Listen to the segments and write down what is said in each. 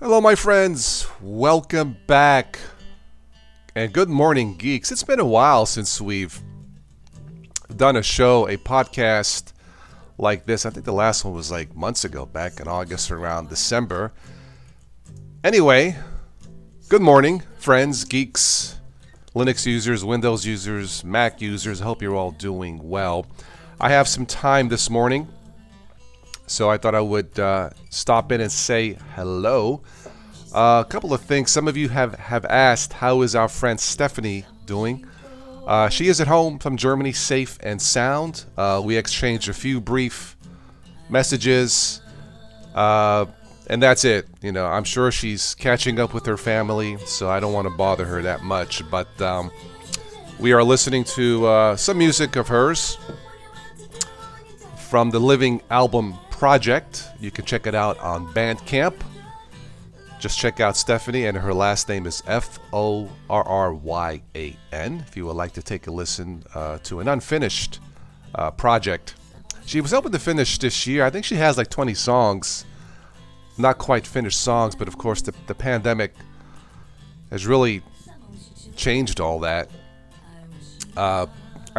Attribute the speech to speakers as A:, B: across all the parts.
A: Hello, my friends. Welcome back. And good morning, Geeks. It's been a while since we've done a show, a podcast like this. I think the last one was like months ago, back in August, around December. Anyway, good morning, friends, geeks, Linux users, Windows users, Mac users. I hope you're all doing well. I have some time this morning, so I thought I would stop in and say hello. A couple of things. Some of you have asked, how is our friend Stephanie doing? She is at home from Germany, safe and sound. We exchanged a few brief messages, and that's it. You know, I'm sure she's catching up with her family, so I don't want to bother her that much. But we are listening to some music of hers from the Living Album Project. You can check it out on Bandcamp. Just check out Stephanie, and her last name is Forryan, if you would like to take a listen to an unfinished project. She was hoping to finish this year. I think she has like 20 songs. Not quite finished songs, but of course the pandemic has really changed all that. I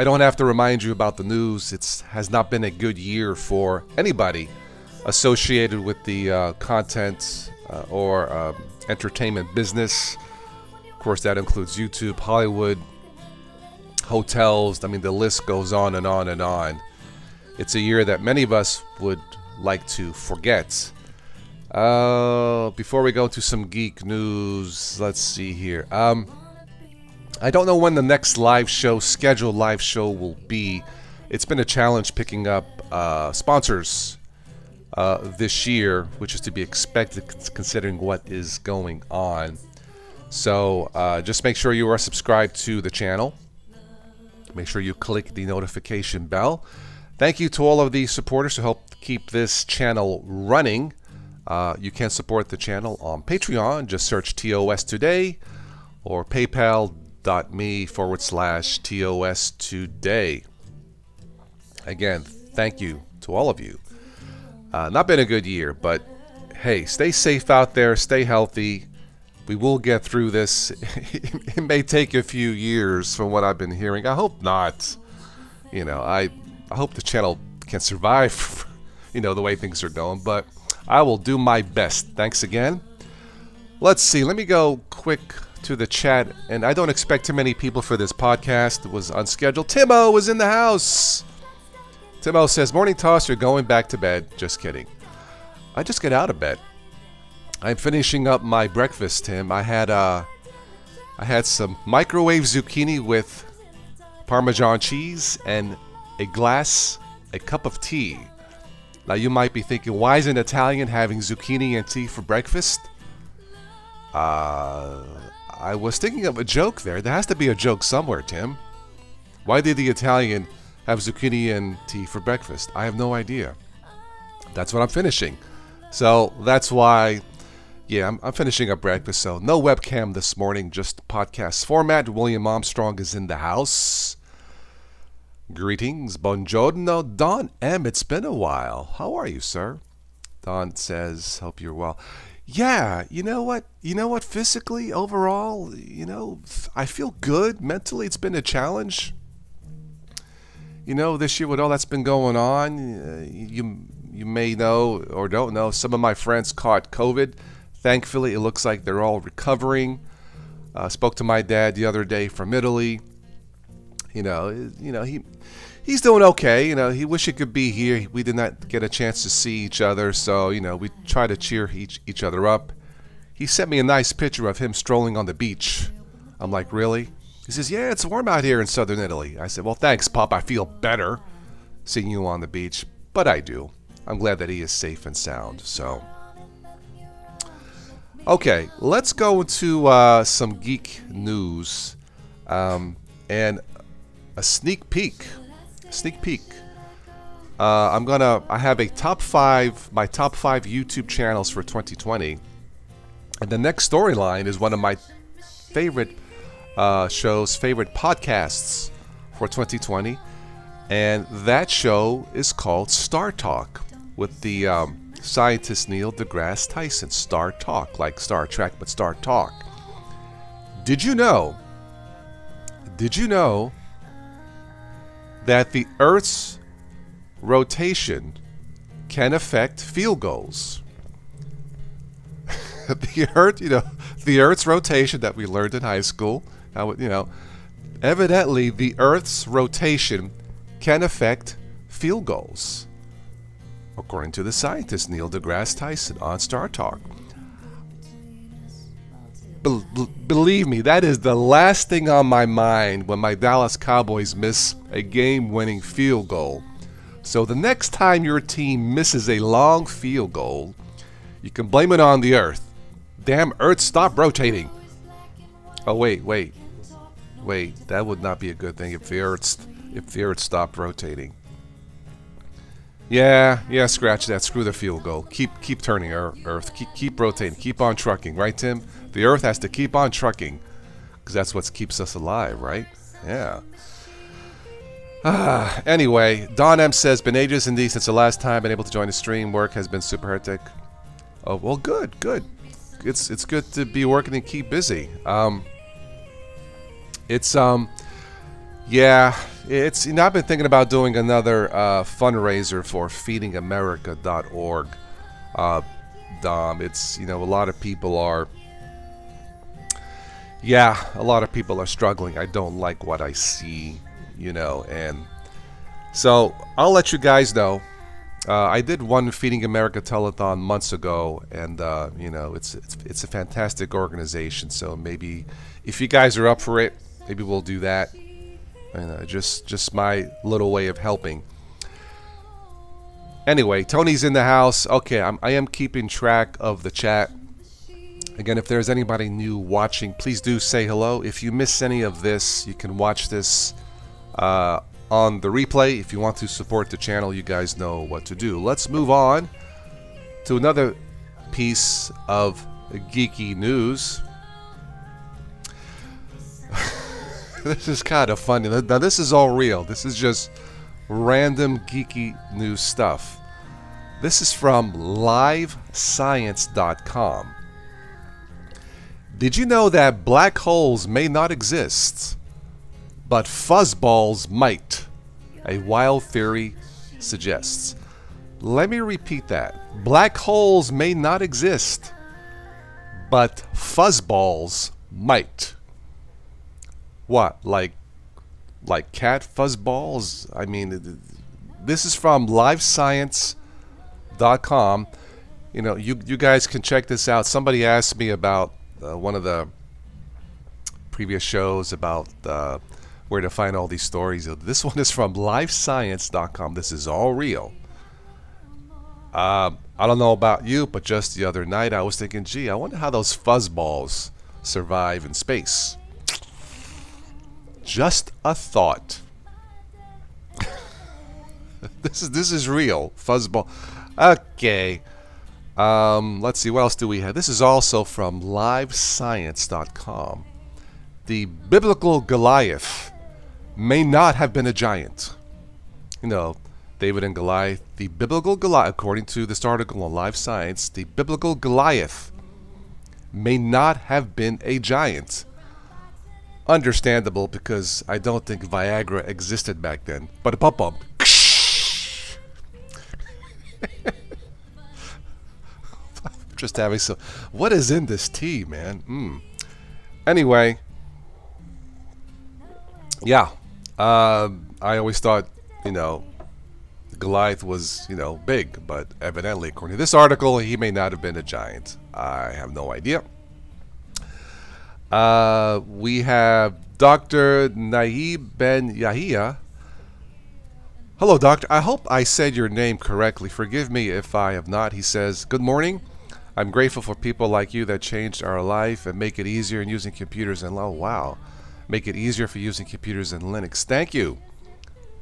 A: don't have to remind you about the news. It has not been a good year for anybody associated with the content or entertainment business. Of course, that includes YouTube, Hollywood, hotels. I mean, the list goes on and on and on. It's a year that many of us would like to forget. Before we go to some geek news, let's see here. I don't know when the next scheduled live show will be. It's been a challenge picking up sponsors this year, which is to be expected considering what is going on. So just make sure you are subscribed to the channel. Make sure you click the notification bell. Thank you to all of the supporters who help keep this channel running. You can support the channel on Patreon. Just search TOS Today or paypal.me/TOS Today. Again, thank you to all of you. Not been a good year, but hey, stay safe out there, stay healthy. We will get through this. It may take a few years from what I've been hearing. I hope not. You know, I hope the channel can survive, the way things are going, but I will do my best. Thanks again. Let's see. Let me go quick to the chat, and I don't expect too many people for this podcast. It was unscheduled. Timo is in the house. Timo says, morning toss, you're going back to bed. Just kidding. I just get out of bed. I'm finishing up my breakfast, Tim. I had some microwave zucchini with Parmesan cheese and a cup of tea. Now you might be thinking, why is an Italian having zucchini and tea for breakfast? I was thinking of a joke there. There has to be a joke somewhere, Tim. Why did the Italian have zucchini and tea for breakfast? I have no idea. That's what I'm finishing. So that's why, I'm finishing up breakfast. So no webcam this morning, just podcast format. William Armstrong is in the house. Greetings, buongiorno. Don M., it's been a while. How are you, sir? Don says, hope you're well. Yeah, you know what? Physically, overall, I feel good. Mentally, it's been a challenge. This year with all that's been going on, you may know or don't know, some of my friends caught COVID. Thankfully, it looks like they're all recovering. Spoke to my dad the other day from Italy. He's doing okay. He wish he could be here. We did not get a chance to see each other, so we try to cheer each other up. He sent me a nice picture of him strolling on the beach. I'm like, really? He says, yeah, it's warm out here in southern Italy. I said, well, thanks, Pop. I feel better seeing you on the beach, but I do. I'm glad that he is safe and sound. So, okay, let's go into some geek news and a sneak peek. I have my top five YouTube channels for 2020, and the next storyline is one of my favorite favorite podcasts for 2020, and that show is called Star Talk with the scientist Neil deGrasse Tyson. Star Talk, like Star Trek, but Star Talk. Did you know that the Earth's rotation can affect field goals? The Earth's rotation that we learned in high school, evidently the Earth's rotation can affect field goals, according to the scientist Neil deGrasse Tyson on Star Talk. Believe me, that is the last thing on my mind when my Dallas Cowboys miss a game-winning field goal. So the next time your team misses a long field goal, you can blame it on the Earth. Damn Earth, stop rotating. Oh, wait. That would not be a good thing if the Earth stopped rotating. Yeah, scratch that. Screw the field goal. Keep turning, Earth. Keep rotating. Keep on trucking, right, Tim? The Earth has to keep on trucking, because that's what keeps us alive, right? Yeah. Anyway, Don M says, been ages indeed since the last time been able to join the stream. Work has been super hectic. Oh, well, good. It's good to be working and keep busy. It's I've been thinking about doing another fundraiser for feedingamerica.org. Dom, it's, a lot of people are struggling. I don't like what I see, and so I'll let you guys know. I did one Feeding America telethon months ago, and it's a fantastic organization. So maybe if you guys are up for it, maybe we'll do that. Just my little way of helping. Anyway, Tony's in the house. Okay, I am keeping track of the chat. Again, if there's anybody new watching, please do say hello. If you miss any of this, you can watch this on the replay. If you want to support the channel, you guys know what to do. Let's move on to another piece of geeky news. This is kind of funny. Now, this is all real. This is just random geeky news stuff. This is from livescience.com. Did you know that black holes may not exist, but fuzzballs might? A wild theory suggests. Let me repeat that. Black holes may not exist, but fuzzballs might. What, like cat fuzzballs? I mean, this is from livescience.com. You guys can check this out. Somebody asked me about one of the previous shows about where to find all these stories. This one is from livescience.com. This is all real. I don't know about you, but just the other night I was thinking, gee, I wonder how those fuzzballs survive in space. Just a thought. This is real. Fuzzball. Okay. Let's see. What else do we have? This is also from livescience.com. The biblical Goliath may not have been a giant. David and Goliath. The biblical Goliath, according to this article on Live Science, the biblical Goliath may not have been a giant. Understandable, because I don't think Viagra existed back then. But pop-up. Just having some. What is in this tea, man? Anyway, yeah. I always thought, Goliath was, big, but evidently, according to this article, he may not have been a giant. I have no idea. We have Dr. Naib Ben Yahia. Hello, doctor. I hope I said your name correctly. Forgive me if I have not. He says, good morning. I'm grateful for people like you that changed our life and make it easier in using computers and make it easier for using computers and Linux. Thank you.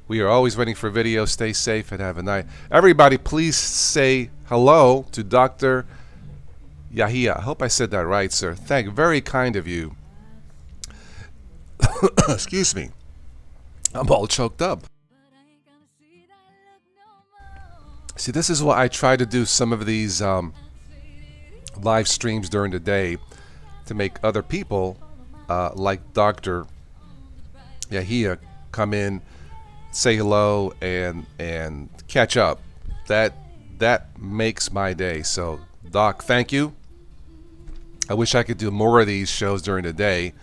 A: We are always waiting for videos. Stay safe and have a night. Everybody, please say hello to Dr. Yahia. I hope I said that right, sir. Thank you. Very kind of you. Excuse me. I'm all choked up. See, this is why I try to do some of these live streams during the day to make other people like Dr. Yahia come in, say hello, and catch up. That makes my day. So, Doc, thank you. I wish I could do more of these shows during the day.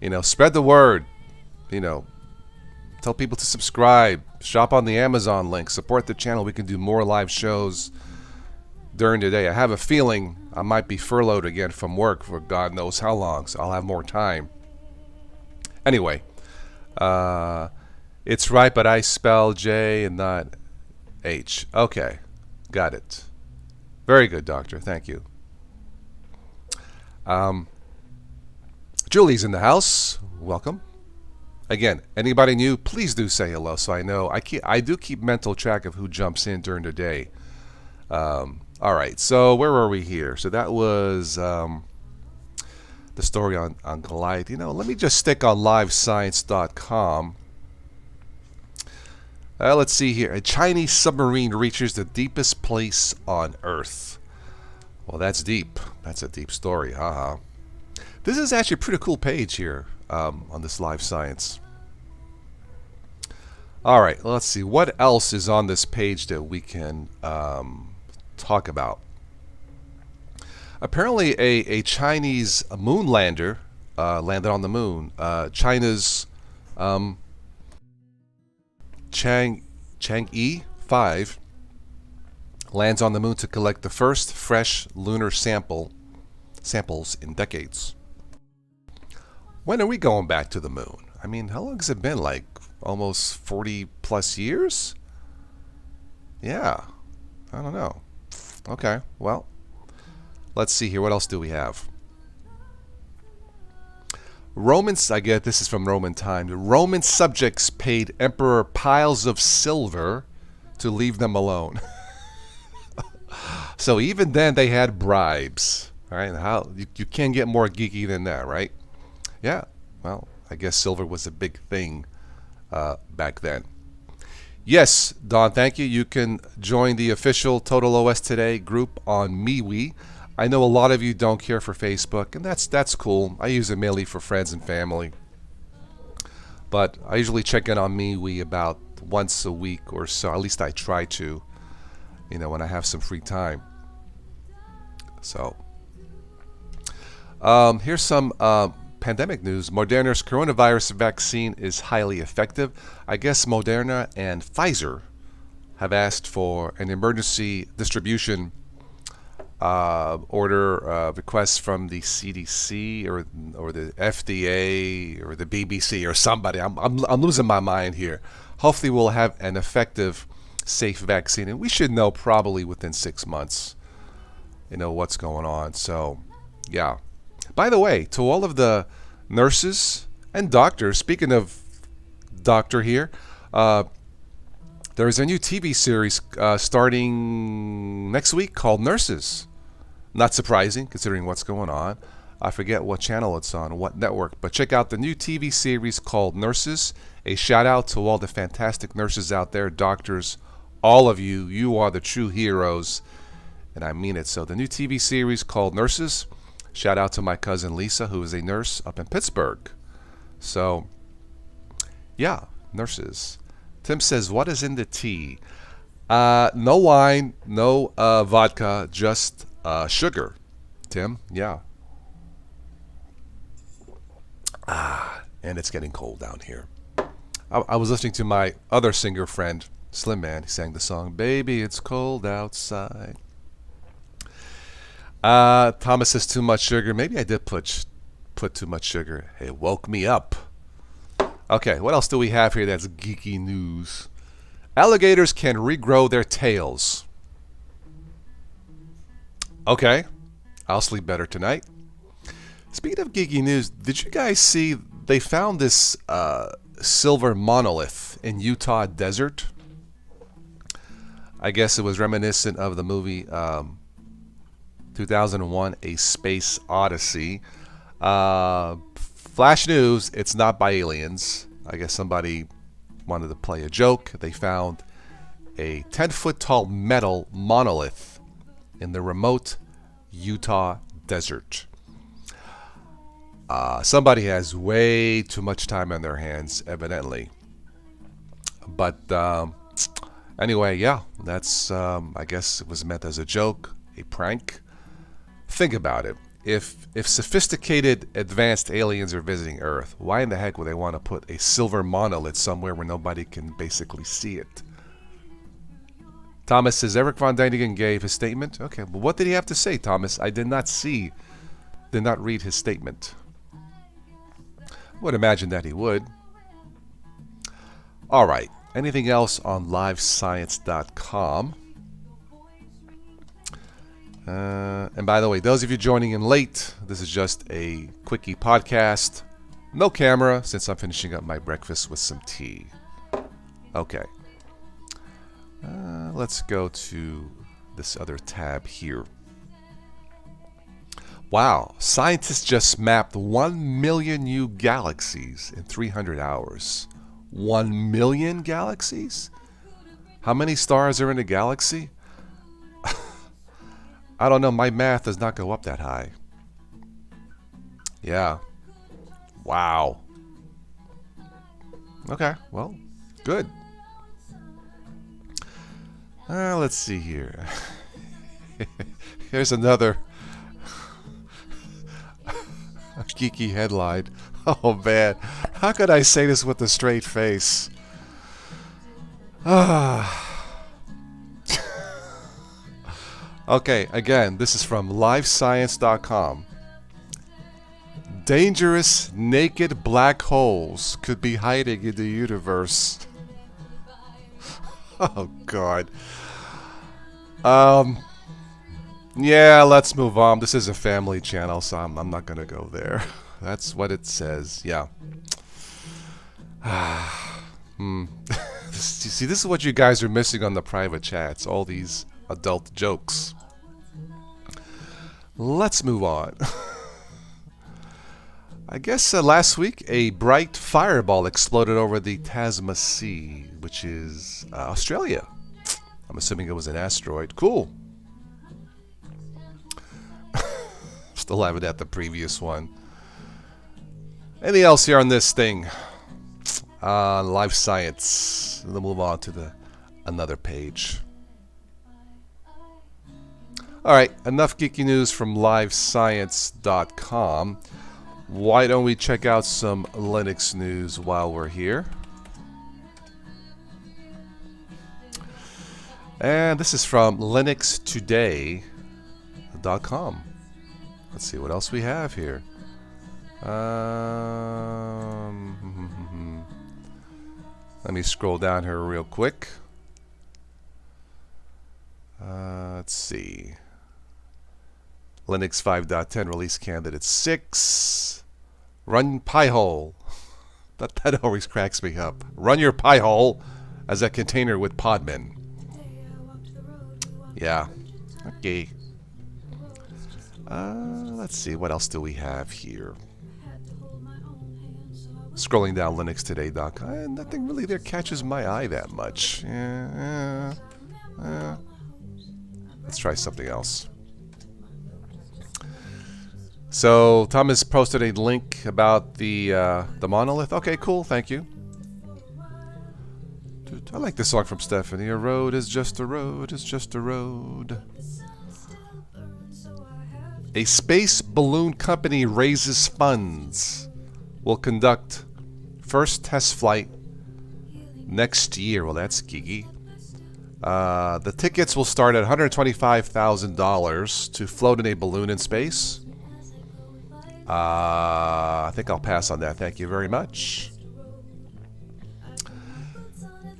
A: You know, spread the word. You know, tell people to subscribe, shop on the Amazon link, support the channel. We can do more live shows during the day. I have a feeling I might be furloughed again from work for God knows how long, so I'll have more time. Anyway, it's right, but I spell J and not H. Okay, got it. Very good, Doctor. Thank you. Julie's in the house. Welcome. Again, anybody new, please do say hello so I know. I do keep mental track of who jumps in during the day. All right, so where were we here? So that was the story on Goliath. You know, let me just stick on livescience.com. Let's see here. A Chinese submarine reaches the deepest place on Earth. Well, that's deep. That's a deep story. Haha. This is actually a pretty cool page here on this Live Science. All right, let's see. What else is on this page that we can talk about? Apparently, a Chinese moon lander landed on the moon. China's Chang'e 5 lands on the moon to collect the first fresh lunar samples in decades. When are we going back to the moon? I mean, how long has it been? Like almost 40 plus years? Yeah, I don't know. Okay, well, let's see here. What else do we have? Romans, I get this is from Roman times. Roman subjects paid emperor piles of silver to leave them alone. So even then they had bribes. All right, how you can't get more geeky than that, right? Yeah, well, I guess silver was a big thing back then. Yes, Don, thank you. You can join the official Total OS Today group on MeWe. I know a lot of you don't care for Facebook, and that's cool. I use it mainly for friends and family. But I usually check in on MeWe about once a week or so. At least I try to, you know, when I have some free time. So, here's some pandemic news. Moderna's coronavirus vaccine is highly effective. I guess Moderna and Pfizer have asked for an emergency distribution order request from the CDC or the FDA or the BBC or somebody. I'm losing my mind here. Hopefully we'll have an effective, safe vaccine, and we should know probably within 6 months, you know, what's going on. So, yeah. By the way, to all of the nurses and doctors, speaking of doctor here, there's a new TV series starting next week called Nurses. Not surprising, considering what's going on. I forget what channel it's on, what network, but check out the new TV series called Nurses. A shout out to all the fantastic nurses out there, doctors, all of you. You are the true heroes, and I mean it. So the new TV series called Nurses. Shout out to my cousin Lisa, who is a nurse up in Pittsburgh. So, yeah, Nurses. Tim says, what is in the tea? No wine, no vodka, just sugar. Tim, yeah. And it's getting cold down here. I was listening to my other singer friend, Slim Man. He sang the song, Baby, It's Cold Outside. Thomas says too much sugar. Maybe I did put too much sugar. It woke me up. Okay, what else do we have here that's geeky news? Alligators can regrow their tails. Okay, I'll sleep better tonight. Speaking of geeky news, did you guys see they found this silver monolith in Utah desert? I guess it was reminiscent of the movie 2001, A Space Odyssey. Flash news, it's not by aliens. I guess somebody wanted to play a joke. They found a 10-foot tall metal monolith in the remote Utah desert. Somebody has way too much time on their hands, evidently. But anyway, yeah, that's, I guess it was meant as a joke, a prank. Think about it. If sophisticated, advanced aliens are visiting Earth, why in the heck would they want to put a silver monolith somewhere where nobody can basically see it? Thomas says, Eric Von Däniken gave his statement. Okay, but what did he have to say, Thomas? I did not read his statement. I would imagine that he would. All right. Anything else on livescience.com? And by the way, those of you joining in late, this is just a quickie podcast. No camera, since I'm finishing up my breakfast with some tea. Okay. Let's go to this other tab here. Wow, scientists just mapped 1 million new galaxies in 300 hours. 1 million galaxies? How many stars are in a galaxy? I don't know, my math does not go up that high. Yeah. Wow. Okay, well, good. Let's see here. Here's another geeky headline. Oh man, how could I say this with a straight face? Okay, again, this is from livescience.com. Dangerous naked black holes could be hiding in the universe. Oh God. Yeah, let's move on. This is a family channel, so I'm not gonna go there. That's what it says. Yeah. See, this is what you guys are missing on the private chats. All these adult jokes. Let's move on. I guess last week a bright fireball exploded over the Tasman Sea, which is Australia. I'm assuming it was an asteroid. Cool. Still haven't had the previous one. Anything else here on this thing? Life science. We'll move on to another page. Alright, enough geeky news from livescience.com. Why don't we check out some Linux news while we're here? And this is from linuxtoday.com. Let's see what else we have here. Let me scroll down here real quick. Let's see. Linux 5.10 release candidate 6. Run Pi-hole. That always cracks me up. Run your Pi-hole as a container with Podman. Yeah. Okay. Let's see. What else do we have here? Scrolling down linuxtoday.com. Nothing really there catches my eye that much. Let's try something else. So Thomas posted a link about the monolith. Okay, cool. Thank you. Dude, I like this song from Stephanie. A road is just a road is just a road. A space balloon company raises funds. Will conduct first test flight next year. Well, that's geeky. The tickets will start at $125,000 to float in a balloon in space. I think I'll pass on that. Thank you very much.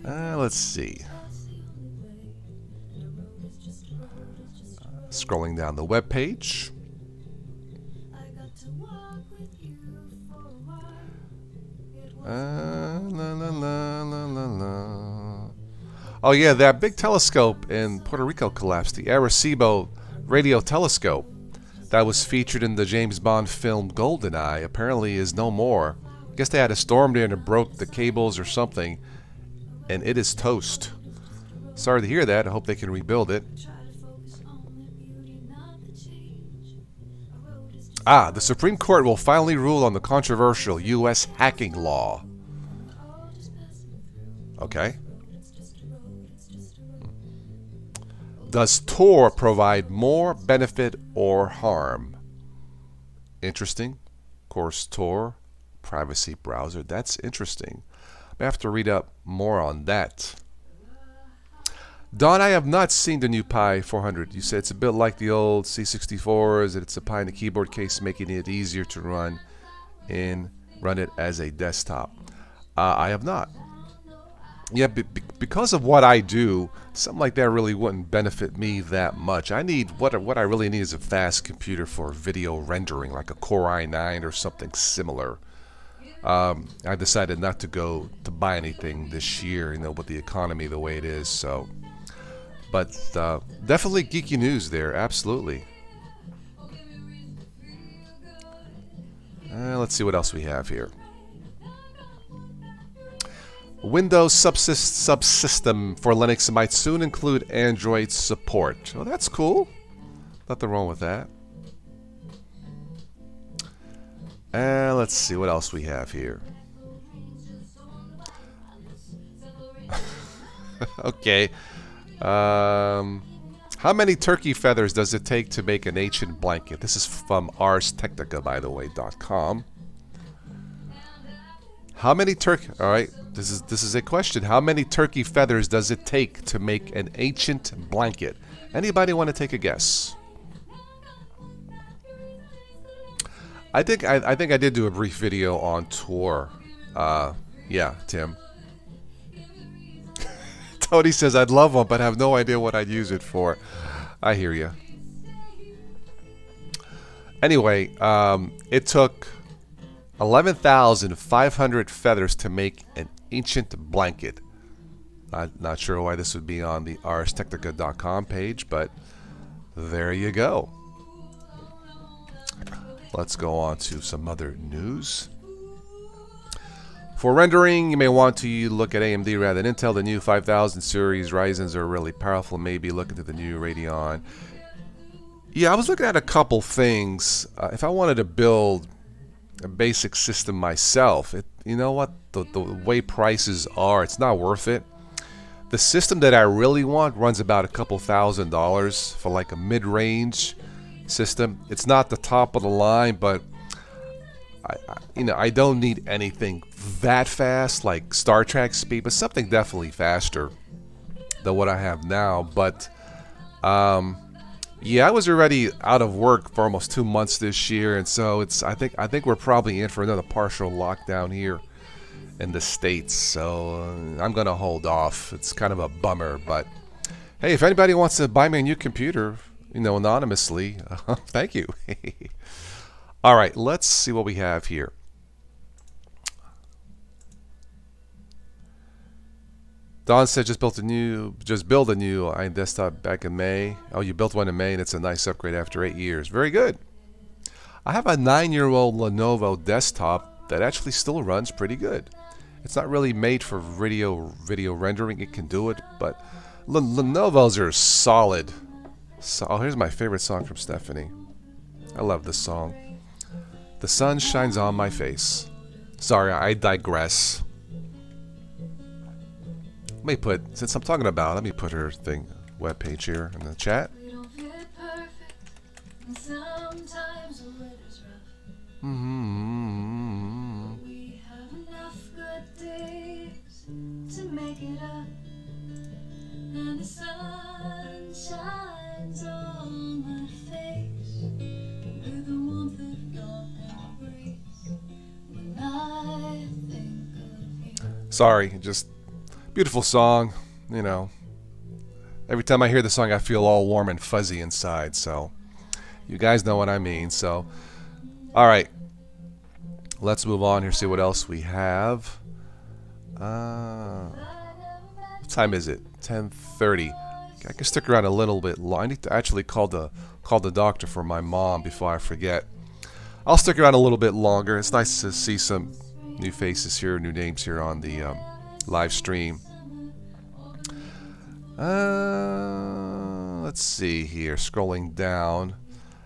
A: Let's see. Scrolling down the web page. Oh yeah, that big telescope in Puerto Rico collapsed. The Arecibo radio telescope that was featured in the James Bond film GoldenEye apparently is no more. I guess they had a storm there and it broke the cables or something, and it is toast. Sorry to hear that. I hope they can rebuild it. The Supreme Court will finally rule on the controversial U.S. hacking law. Okay. Does Tor provide more benefit or harm? Interesting. Of course, Tor, privacy browser. That's interesting. I have to read up more on that. Don, I have not seen the new Pi 400. You said it's a bit like the old C64s, that it's a Pi in the keyboard case, making it easier to run it as a desktop. I have not. Yeah, because of what I do, something like that really wouldn't benefit me that much. I need what I really need is a fast computer for video rendering, like a Core i9 or something similar. I decided not to buy anything this year, with the economy the way it is. So, but definitely geeky news there, absolutely. Let's see what else we have here. Windows subsystem for Linux might soon include Android support. Oh, that's cool. Nothing wrong with that. Let's see what else we have here. Okay. How many turkey feathers does it take to make an ancient blanket? This is from ArsTechnica, by the way, .com. How many turkey? All right, this is a question. How many turkey feathers does it take to make an ancient blanket? Anybody want to take a guess? I think I did do a brief video on Tor. Yeah, Tim. Tony says I'd love one, but have no idea what I'd use it for. I hear you. Anyway, it took 11,500 feathers to make an ancient blanket. Not sure why this would be on the ArsTechnica.com page, but there you go. Let's go on to some other news. For rendering, you may want to look at AMD rather than Intel. The new 5000 series Ryzens are really powerful. Maybe look into the new Radeon. Yeah, I was looking at a couple things. If I wanted to build a basic system myself, you know what? The way prices are, it's not worth it. The system that I really want runs about a couple $1,000s for like a mid-range system. It's not the top of the line, but I don't need anything that fast like Star Trek speed, but something definitely faster than what I have now. But yeah, I was already out of work for almost 2 months this year, and so I think we're probably in for another partial lockdown here in the States. So I'm gonna hold off. It's kind of a bummer, but hey, if anybody wants to buy me a new computer, anonymously, thank you. All right, let's see what we have here. Don said just build a new iron desktop back in May. Oh, you built one in May, and it's a nice upgrade after 8 years. Very good. I have a 9-year-old Lenovo desktop that actually still runs pretty good. It's not really made for video rendering. It can do it, but Lenovo's are solid. So, oh, here's my favorite song from Stephanie. I love this song. The sun shines on my face. Sorry, I digress. Since I'm talking about, let me put her webpage here in the chat.
B: We have enough good days to make it up, and the sun shines on my face with the warmth of dawn and breeze when I think of you.
A: Sorry, just beautiful song. Every time I hear the song, I feel all warm and fuzzy inside. So you guys know what I mean. So all right, let's move on here, see what else we have. What time is it? 10:30. I can stick around a little bit long. I need to actually call the doctor for my mom before I forget. I'll stick around a little bit longer. It's nice to see some new faces here, new names here on the live stream. Let's see here. Scrolling down.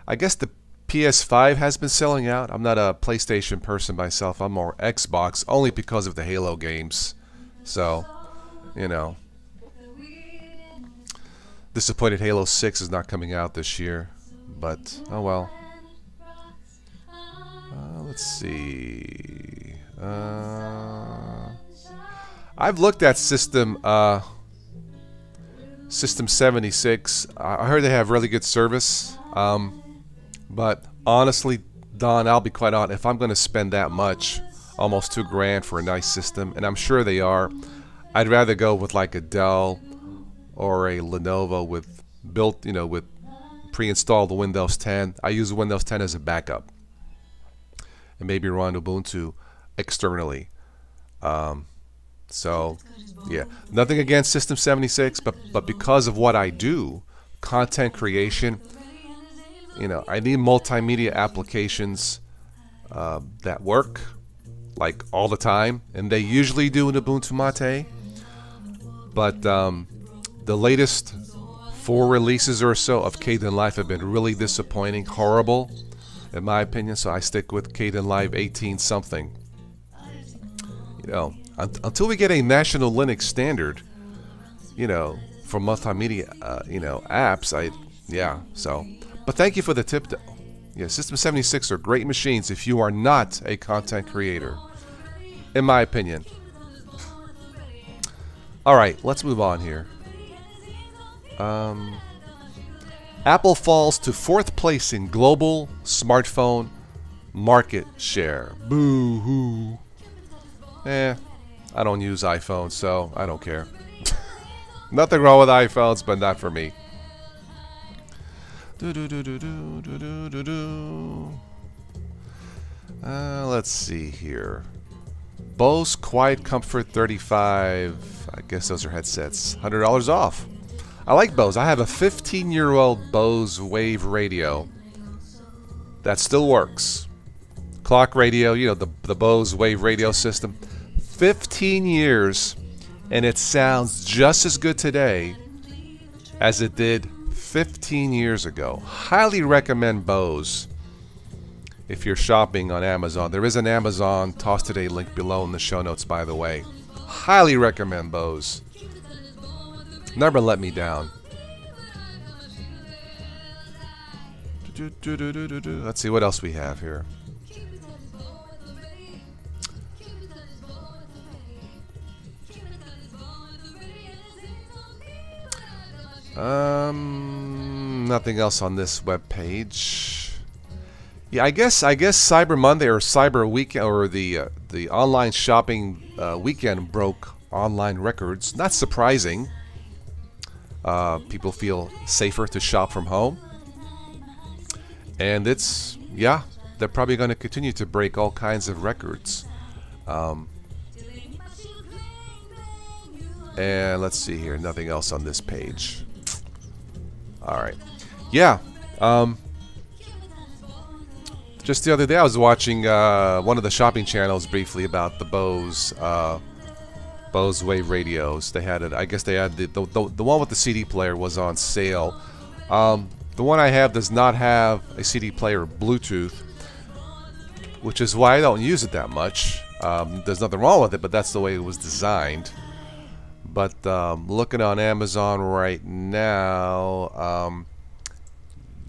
A: I guess the PS5 has been selling out. I'm not a PlayStation person myself. I'm more Xbox, only because of the Halo games. So, you know. Disappointed Halo 6 is not coming out this year. But, oh well. Let's see. I've looked at System 76. I heard they have really good service. But honestly, Don, I'll be quite honest. If I'm going to spend that much, almost $2,000 for a nice system, and I'm sure they are, I'd rather go with like a Dell or a Lenovo with built, with pre-installed Windows 10. I use Windows 10 as a backup, and maybe run Ubuntu externally. So, yeah, nothing against System 76, but because of what I do, content creation. I need multimedia applications that work like all the time, and they usually do in Ubuntu Mate. But the latest 4 releases or so of Kdenlive have been really disappointing, horrible, in my opinion. So I stick with Kdenlive 18 something. Until we get a national Linux standard, for multimedia, apps. So. But thank you for the tip, though. Yeah, System 76 are great machines if you are not a content creator, in my opinion. All right, let's move on here. Apple falls to 4th place in global smartphone market share. Boo-hoo. I don't use iPhones, so I don't care. Nothing wrong with iPhones, but not for me. Let's see here. Bose Quiet Comfort 35. I guess those are headsets. $100 off. I like Bose. I have a 15-year-old Bose Wave radio that still works. Clock radio, the Bose Wave radio system. 15 years, and it sounds just as good today as it did 15 years ago. Highly recommend Bose if you're shopping on Amazon. There is an Amazon Toss Today link below in the show notes, by the way. Highly recommend Bose. Never let me down. Let's see what else we have here. Nothing else on this web page. Yeah, I guess Cyber Monday or Cyber Weekend or the online shopping weekend broke online records. Not surprising. People feel safer to shop from home, and they're probably going to continue to break all kinds of records. And let's see here. Nothing else on this page. All right. Yeah. Just the other day, I was watching one of the shopping channels briefly about the Bose Wave radios. They had it. I guess they had the one with the CD player was on sale. The one I have does not have a CD player Bluetooth, which is why I don't use it that much. There's nothing wrong with it, but that's the way it was designed. But looking on Amazon right now,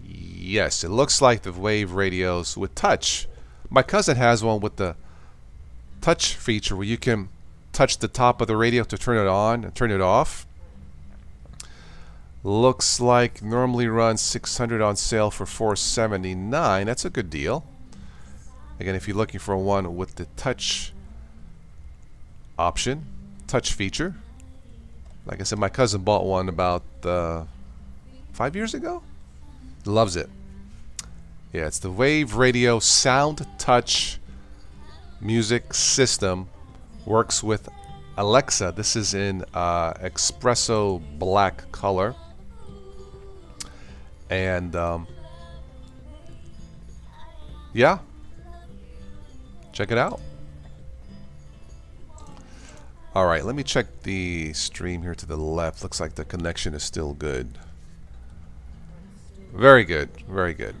A: yes, it looks like the Wave radios with touch. My cousin has one with the touch feature where you can touch the top of the radio to turn it on and turn it off. Looks like normally runs $600 on sale for $479. That's a good deal. Again, if you're looking for one with the touch option, touch feature. Like I said, my cousin bought one about 5 years ago. Loves it. Yeah, it's the Wave Radio Sound Touch Music System. Works with Alexa. This is in espresso black color. And check it out. All right, let me check the stream here to the left. Looks like the connection is still good. Very good, very good.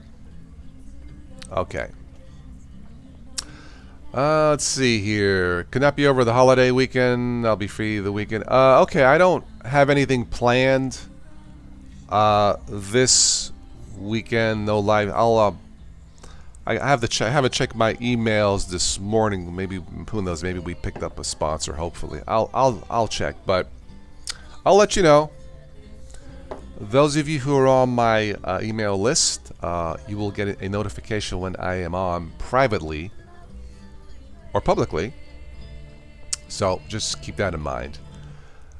A: Okay. Let's see here. Could not be over the holiday weekend. I'll be free the weekend. Okay, I don't have anything planned this weekend. No live. I haven't checked my emails this morning. Maybe, who knows? Maybe we picked up a sponsor. Hopefully, I'll check. But I'll let you know. Those of you who are on my email list, you will get a notification when I am on privately or publicly. So just keep that in mind.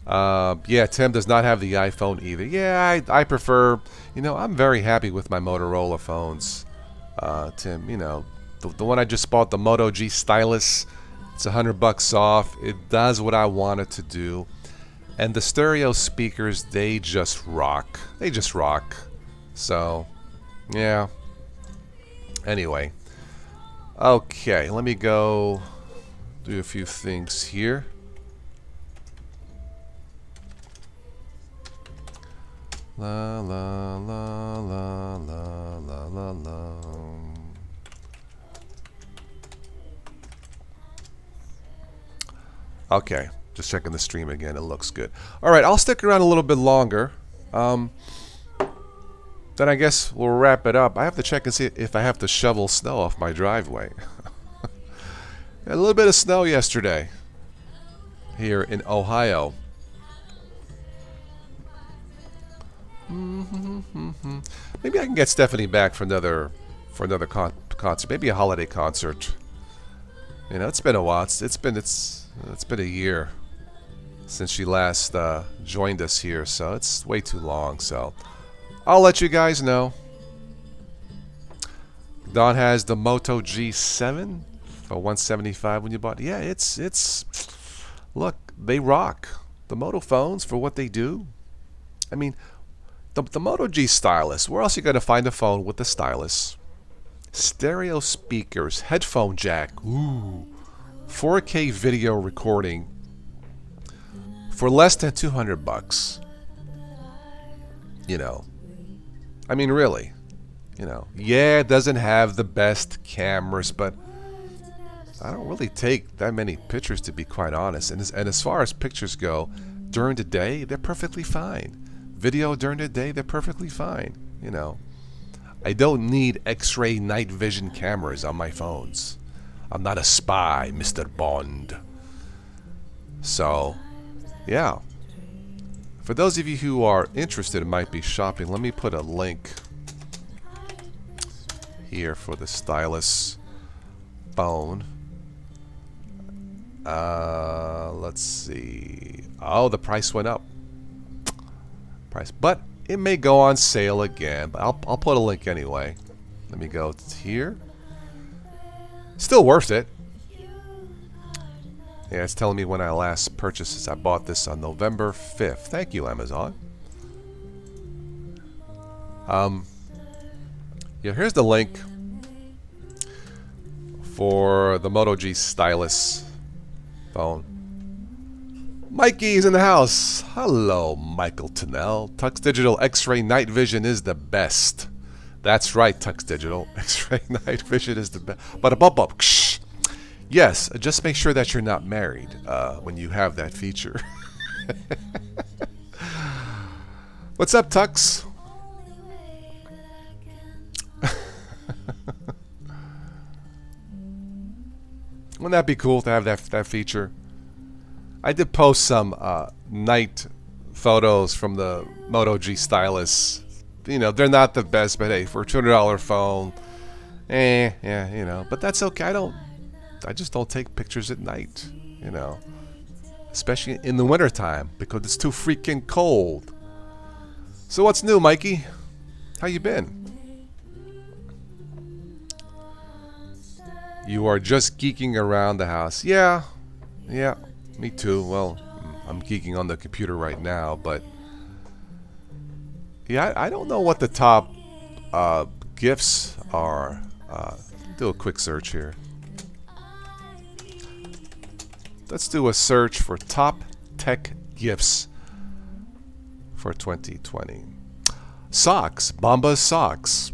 A: Yeah, Tim does not have the iPhone either. Yeah, I prefer. I'm very happy with my Motorola phones. Tim, the one I just bought, the Moto G Stylus, it's $100 off. It does what I want it to do. And the stereo speakers, they just rock. They just rock. So, yeah. Anyway. Okay, let me go do a few things here. La la la la la la la la. Okay, just checking the stream again. It looks good. All right, I'll stick around a little bit longer. Then I guess we'll wrap it up. I have to check and see if I have to shovel snow off my driveway. A little bit of snow yesterday here in Ohio. Maybe I can get Stephanie back for another concert. Maybe a holiday concert. It's been a while. It's been a year since she last joined us here, so it's way too long. So I'll let you guys know. Don has the Moto G7 for $175 when you bought it. Yeah, it's look, they rock. The Moto phones for what they do. I mean, the Moto G Stylus. Where else are you going to find a phone with the stylus? Stereo speakers, headphone jack. Ooh. 4K video recording for less than $200. I mean, really. Yeah, it doesn't have the best cameras, but I don't really take that many pictures, to be quite honest. And as far as pictures go, during the day, they're perfectly fine. Video during the day, they're perfectly fine. I don't need X-ray night vision cameras on my phones. I'm not a spy, Mr. Bond. So, yeah. For those of you who are interested and might be shopping, let me put a link here for the stylus phone. Let's see. Oh, the price went up. But it may go on sale again. But I'll put a link anyway. Let me go here. Still worth it. Yeah, it's telling me when I last purchased this. I bought this on November 5th. Thank you, Amazon. Yeah, here's the link for the Moto G Stylus phone. Mikey's in the house. Hello, Michael Tunnell. Tux Digital X-Ray Night Vision is the best. That's right, Tux Digital. X-Ray Night Vision is the best. But yes, just make sure that you're not married when you have that feature. What's up, Tux? Wouldn't that be cool to have that feature? I did post some night photos from the Moto G Stylus. They're not the best, but hey, for a $200 phone, yeah, but that's okay. I just don't take pictures at night, especially in the wintertime because it's too freaking cold. So what's new, Mikey? How you been? You are just geeking around the house. Yeah, me too. Well, I'm geeking on the computer right now, but yeah, I don't know what the top gifts are. Do a quick search here. let's do a search for top tech gifts for 2020. Socks, Bombas socks.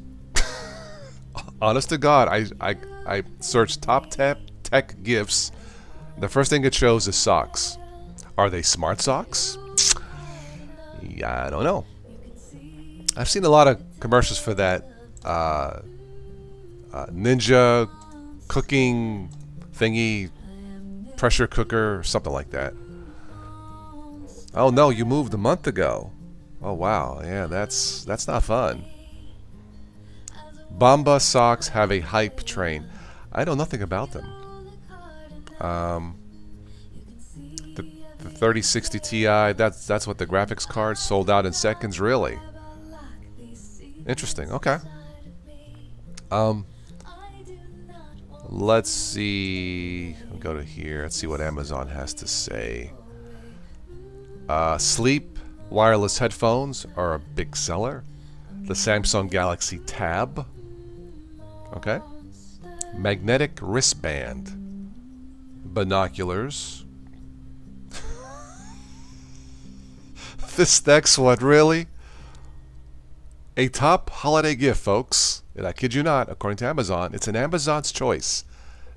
A: Honest to God, I searched top tech gifts. The first thing it shows is socks. Are they smart socks? Yeah, I don't know. I've seen a lot of commercials for that Ninja cooking thingy, pressure cooker, something like that. Oh no, you moved a month ago. Oh wow, yeah, that's not fun. Bomba socks have a hype train. I know nothing about them. The 3060 Ti, that's what the graphics card sold out in seconds, really. Interesting. Okay. Let's see. We'll go to here. Let's see what Amazon has to say. Sleep wireless headphones are a big seller. The Samsung Galaxy Tab. Okay. Magnetic wristband. Binoculars. This next one, really? A top holiday gift, folks. And I kid you not, according to Amazon, it's an Amazon's choice.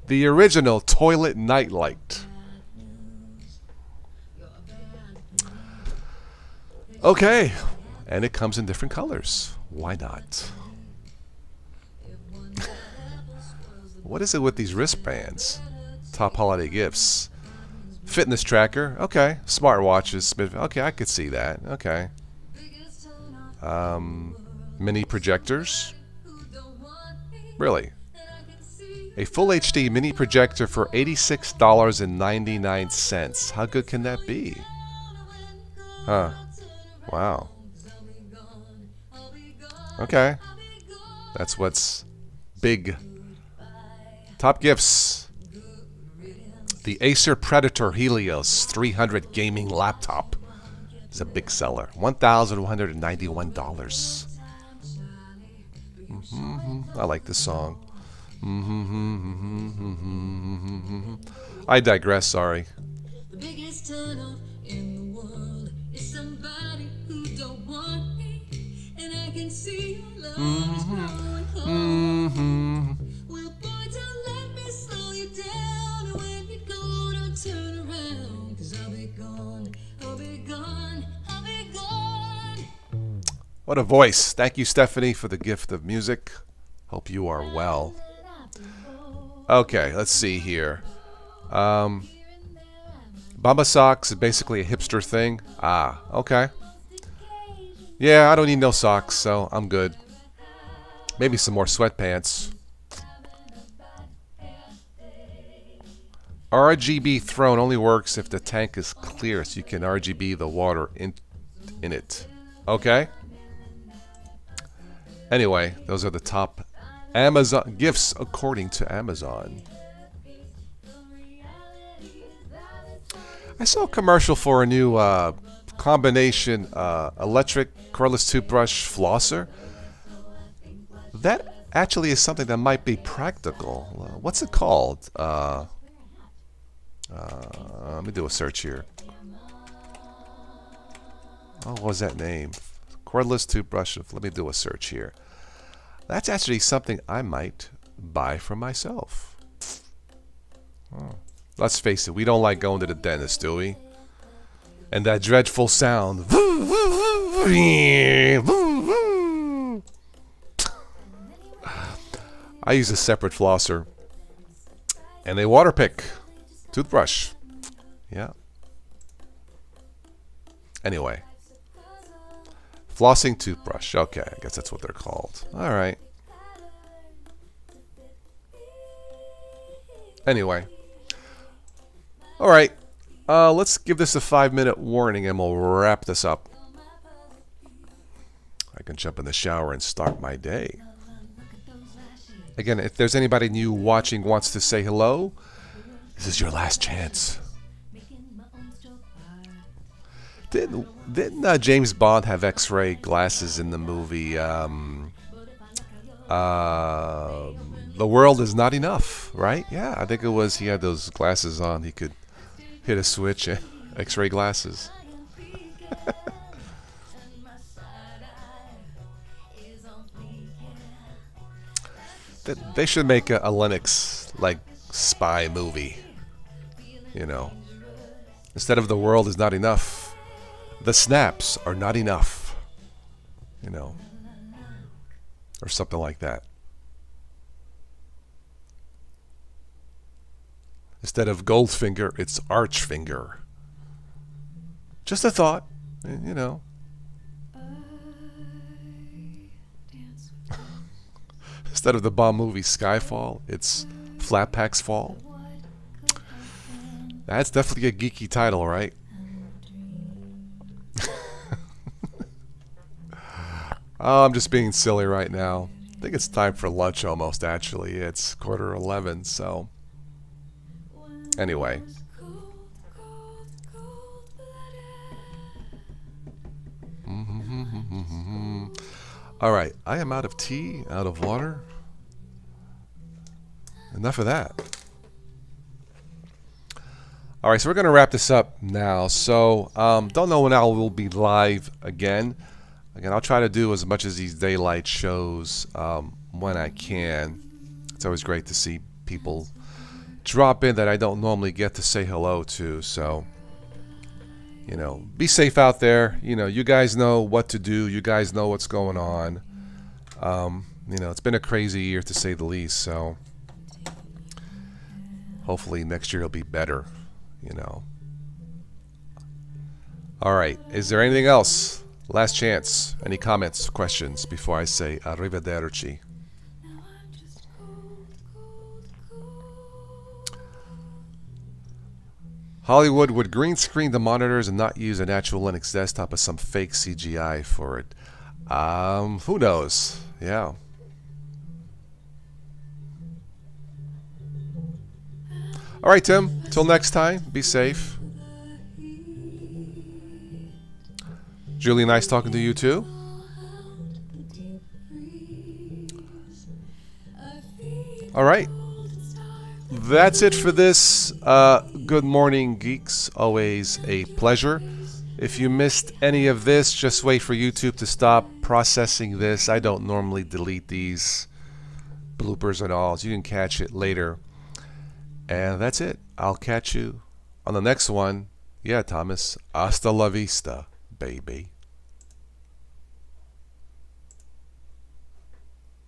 A: The original toilet nightlight. Okay. And it comes in different colors. Why not? What is it with these wristbands? Top holiday gifts. Fitness tracker. Okay. Smartwatches. Okay, I could see that. Okay. Mini projectors. Really? A full HD mini projector for $86.99. How good can that be? Huh. Wow. Okay. That's what's big. Top gifts. The Acer Predator Helios 300 gaming laptop is a big seller. $1,191. I like this song. I digress, sorry.
B: The biggest turn off in the world is somebody who don't want me, and I can see your love is growing cold. Well, boy, don't let me slow you down. When you go, don't turn around, 'cause I'll be gone, I'll be gone, I'll be gone.
A: What a voice. Thank you, Stephanie, for the gift of music. Hope you are well. Okay, let's see here. Bamba socks is basically a hipster thing. Ah, okay. Yeah, I don't need no socks, so I'm good. Maybe some more sweatpants. RGB throne only works if the tank is clear, so you can RGB the water in it. Okay? Anyway, those are the top Amazon gifts according to Amazon. I saw a commercial for a new combination electric cordless toothbrush flosser. That actually is something that might be practical. What's it called? Let me do a search here. Oh, what was that name? Cordless toothbrush. Let me do a search here. That's actually something I might buy for myself. Oh. Let's face it, we don't like going to the dentist, do we? And that dreadful sound. I use a separate flosser and a water pick toothbrush. Yeah. Anyway. Flossing toothbrush. Okay, I guess that's what they're called. All right. Anyway. All right. Let's give this a 5-minute warning and we'll wrap this up. I can jump in the shower and start my day. Again, if there's anybody new watching wants to say hello, this is your last chance. Didn't James Bond have X-ray glasses in the movie The World Is Not Enough, right? Yeah, I think it was he had those glasses on. He could hit a switch and X-ray glasses. They should make a Linux like spy movie. You know, instead of the world is not enough, the snaps are not enough. You know, or something like that. Instead of Goldfinger, it's Archfinger. Just a thought, you know. Instead of the bomb movie Skyfall, it's Flatpack's Fall. That's definitely a geeky title, right? Oh, I'm just being silly right now. I think it's time for lunch almost, actually. It's 11:15, so... Anyway. Alright, I am out of tea, out of water. Enough of that. Alright, so we're going to wrap this up now. So, don't know when I will be live again. Again, I'll try to do as much as these daylight shows when I can. It's always great to see people drop in that I don't normally get to say hello to. So, you know, be safe out there. You know, you guys know what to do. You guys know what's going on. You know, it's been a crazy year to say the least. So, hopefully next year will be better. You know. All right. Is there anything else? Last chance. Any comments, questions before I say arrivederci? Hollywood would green screen the monitors and not use an actual Linux desktop as some fake CGI for it. Who knows? Yeah. All right, Tim. Till next time. Be safe. Julie, nice talking to you too. All right. That's it for this Good Morning Geeks. Always a pleasure. If you missed any of this, just wait for YouTube to stop processing this. I don't normally delete these bloopers and all, so you can catch it later. And that's it. I'll catch you on the next one. Yeah, Thomas. Hasta la vista, baby.